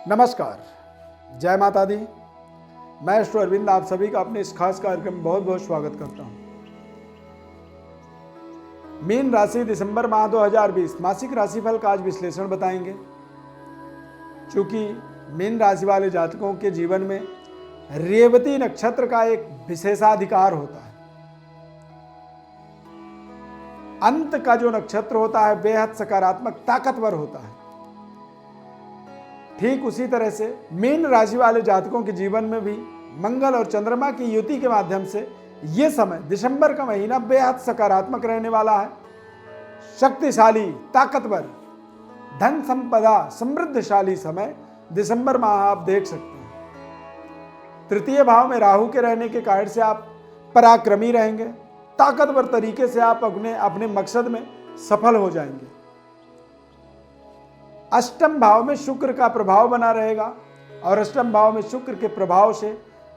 नमस्कार, जय माता दी। मैं श्री अरविंद आप सभी का अपने इस खास कार्यक्रम में बहुत बहुत स्वागत करता हूं। मीन राशि दिसंबर माह 2020 मासिक राशिफल का आज विश्लेषण बताएंगे। चूंकि मीन राशि वाले जातकों के जीवन में रेवती नक्षत्र का एक विशेषाधिकार होता है। अंत का जो नक्षत्र होता है बेहद सकारात्मक ताकतवर होता है। ठीक उसी तरह से मीन राशि वाले जातकों के जीवन में भी मंगल और चंद्रमा की युति के माध्यम से ये समय दिसंबर का महीना बेहद सकारात्मक रहने वाला है। शक्तिशाली, ताकतवर, धन संपदा समृद्धशाली समय दिसंबर माह आप देख सकते हैं। तृतीय भाव में राहु के रहने के कारण से आप पराक्रमी रहेंगे। ताकतवर तरीके से आप अपने मकसद में सफल हो जाएंगे। अष्टम भाव में शुक्र का प्रभाव बना रहेगा और अष्टम भाव में शुक्र के प्रभाव से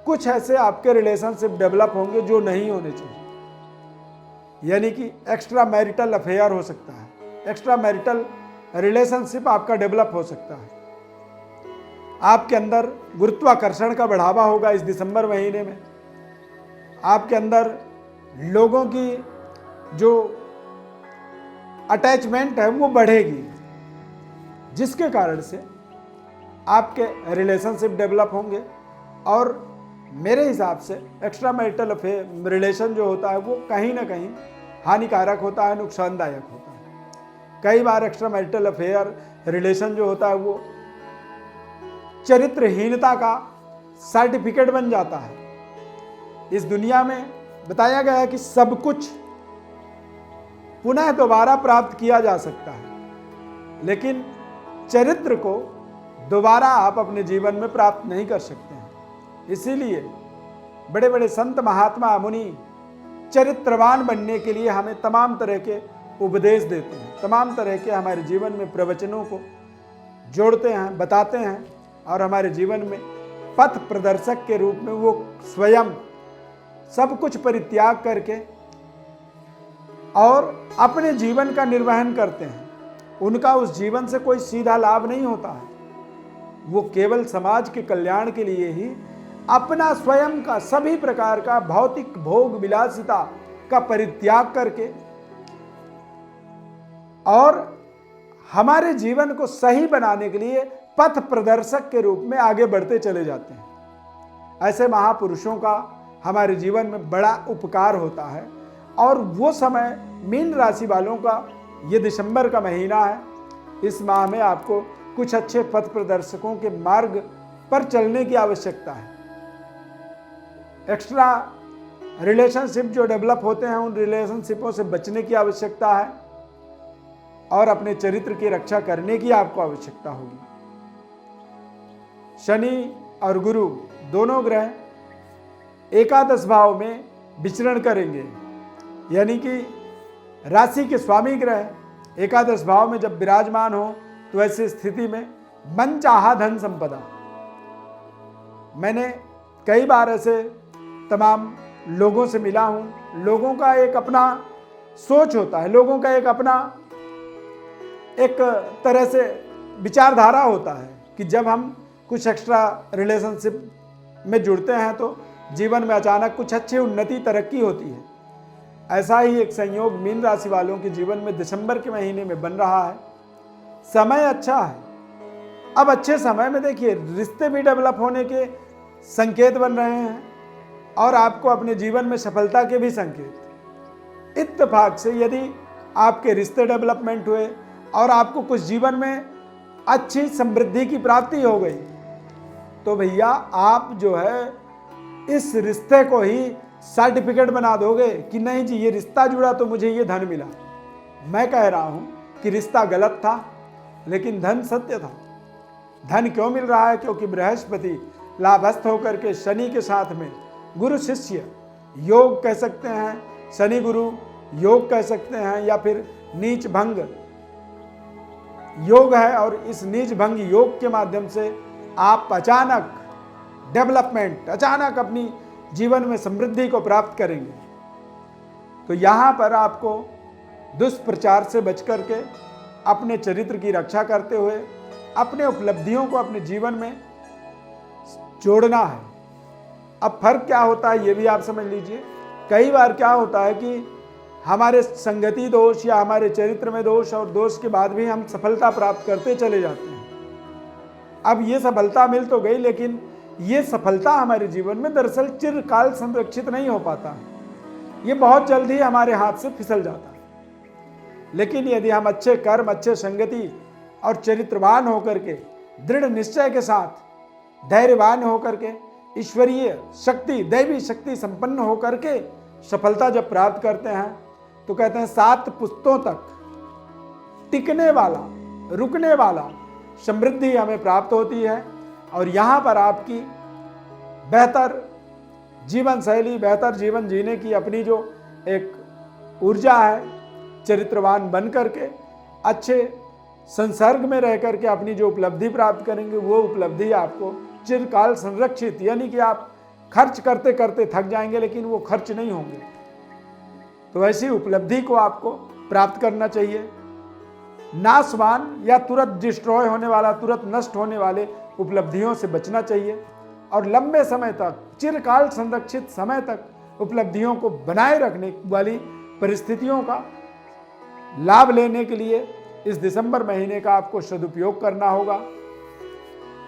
कुछ ऐसे आपके रिलेशनशिप डेवलप होंगे जो नहीं होने चाहिए। यानी कि एक्स्ट्रा मैरिटल अफेयर हो सकता है, एक्स्ट्रा मैरिटल रिलेशनशिप आपका डेवलप हो सकता है। आपके अंदर गुरुत्वाकर्षण का बढ़ावा होगा इस दिसंबर महीने में। आपके अंदर लोगों की जो अटैचमेंट है वो बढ़ेगी, जिसके कारण से आपके रिलेशनशिप डेवलप होंगे। और मेरे हिसाब से एक्स्ट्रा मैरिटल रिलेशन जो होता है वो कहीं ना कहीं हानिकारक होता है, नुकसानदायक होता है। कई बार एक्स्ट्रा मैरिटल अफेयर रिलेशन जो होता है वो चरित्रहीनता का सर्टिफिकेट बन जाता है। इस दुनिया में बताया गया है कि सब कुछ पुनः दोबारा प्राप्त किया जा सकता है, लेकिन चरित्र को दोबारा आप अपने जीवन में प्राप्त नहीं कर सकते हैं। इसीलिए बड़े बड़े संत, महात्मा, मुनि चरित्रवान बनने के लिए हमें तमाम तरह के उपदेश देते हैं, तमाम तरह के हमारे जीवन में प्रवचनों को जोड़ते हैं, बताते हैं और हमारे जीवन में पथ प्रदर्शक के रूप में वो स्वयं सब कुछ परित्याग करके और अपने जीवन का निर्वहन करते हैं। उनका उस जीवन से कोई सीधा लाभ नहीं होता है। वो केवल समाज के कल्याण के लिए ही अपना स्वयं का सभी प्रकार का भौतिक भोग विलासिता का परित्याग करके और हमारे जीवन को सही बनाने के लिए पथ प्रदर्शक के रूप में आगे बढ़ते चले जाते हैं। ऐसे महापुरुषों का हमारे जीवन में बड़ा उपकार होता है। और वो समय मीन राशि वालों का ये दिसंबर का महीना है। इस माह में आपको कुछ अच्छे पथ प्रदर्शकों के मार्ग पर चलने की आवश्यकता है। एक्स्ट्रा रिलेशनशिप जो डेवलप होते हैं उन रिलेशनशिपों से बचने की आवश्यकता है और अपने चरित्र की रक्षा करने की आपको आवश्यकता होगी। शनि और गुरु दोनों ग्रह एकादश भाव में विचरण करेंगे, यानी कि राशि के स्वामी ग्रह एकादश भाव में जब विराजमान हो तो ऐसी स्थिति में मनचाहा धन संपदा। मैंने कई बार ऐसे तमाम लोगों से मिला हूं। लोगों का एक अपना सोच होता है, लोगों का एक अपना एक तरह से विचारधारा होता है कि जब हम कुछ एक्स्ट्रा रिलेशनशिप में जुड़ते हैं तो जीवन में अचानक कुछ अच्छी उन्नति, तरक्की होती है। ऐसा ही एक संयोग मीन राशि वालों के जीवन में दिसंबर के महीने में बन रहा है। समय अच्छा है। अब अच्छे समय में देखिए रिश्ते भी डेवलप होने के संकेत बन रहे हैं और आपको अपने जीवन में सफलता के भी संकेत। इत्तेफाक से यदि आपके रिश्ते डेवलपमेंट हुए और आपको कुछ जीवन में अच्छी समृद्धि की प्राप्ति हो गई तो भैया आप जो है इस रिश्ते को ही सर्टिफिकेट बना दोगे कि नहीं जी ये रिश्ता जुड़ा तो मुझे ये धन मिला। मैं कह रहा हूं कि रिश्ता गलत था लेकिन धन सत्य था। धन क्यों मिल रहा है? क्योंकि बृहस्पति लाभस्थ होकर के शनि के साथ में गुरु शिष्य योग कह सकते हैं, शनि गुरु योग कह सकते हैं, या फिर नीच भंग योग है। और इस नीच भंग योग के माध्यम से आप अचानक डेवलपमेंट, अचानक अपनी जीवन में समृद्धि को प्राप्त करेंगे। तो यहाँ पर आपको दुष्प्रचार से बच करके अपने चरित्र की रक्षा करते हुए अपने उपलब्धियों को अपने जीवन में जोड़ना है। अब फर्क क्या होता है ये भी आप समझ लीजिए। कई बार क्या होता है कि हमारे संगति दोष या हमारे चरित्र में दोष और दोष के बाद भी हम सफलता प्राप्त करते चले जाते हैं। अब ये सफलता मिल तो गई, लेकिन ये सफलता हमारे जीवन में दरअसल चिरकाल संरक्षित नहीं हो पाता, ये बहुत जल्द ही हमारे हाथ से फिसल जाता है। लेकिन यदि हम अच्छे कर्म, अच्छे संगति और चरित्रवान होकर के, दृढ़ निश्चय के साथ, धैर्यवान होकर के, ईश्वरीय शक्ति, दैवी शक्ति संपन्न होकर के सफलता जब प्राप्त करते हैं तो कहते हैं 7 पुश्तों तक टिकने वाला, रुकने वाला समृद्धि हमें प्राप्त होती है। और यहाँ पर आपकी बेहतर जीवन शैली, बेहतर जीवन जीने की अपनी जो एक ऊर्जा है, चरित्रवान बन करके अच्छे संसर्ग में रह करके अपनी जो उपलब्धि प्राप्त करेंगे, वो उपलब्धि आपको चिरकाल संरक्षित, यानी कि आप खर्च करते करते थक जाएंगे लेकिन वो खर्च नहीं होंगे। तो ऐसी उपलब्धि को आपको प्राप्त करना चाहिए। नाशवान या तुरंत डिस्ट्रॉय होने वाला, तुरंत नष्ट होने वाले उपलब्धियों से बचना चाहिए और लंबे समय तक, चिरकाल संरक्षित समय तक उपलब्धियों को बनाए रखने वाली परिस्थितियों का लाभ लेने के लिए इस दिसंबर महीने का आपको सदुपयोग करना होगा।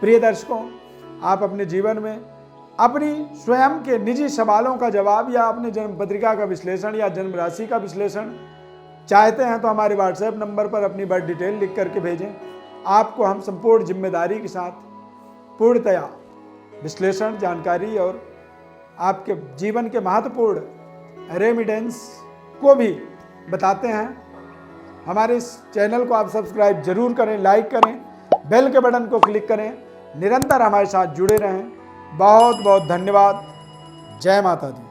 प्रिय दर्शकों, आप अपने जीवन में अपनी स्वयं के निजी सवालों का जवाब या अपने जन्म पत्रिका का विश्लेषण या जन्म राशि का विश्लेषण चाहते हैं तो हमारे व्हाट्सएप नंबर पर अपनी बर्थ डिटेल लिख करके भेजें। आपको हम संपूर्ण जिम्मेदारी के साथ पूर्णतया विश्लेषण, जानकारी और आपके जीवन के महत्वपूर्ण रेमिडेंस को भी बताते हैं। हमारे इस चैनल को आप सब्सक्राइब जरूर करें, लाइक करें, बेल के बटन को क्लिक करें, निरंतर हमारे साथ जुड़े रहें। बहुत बहुत धन्यवाद। जय माता दी।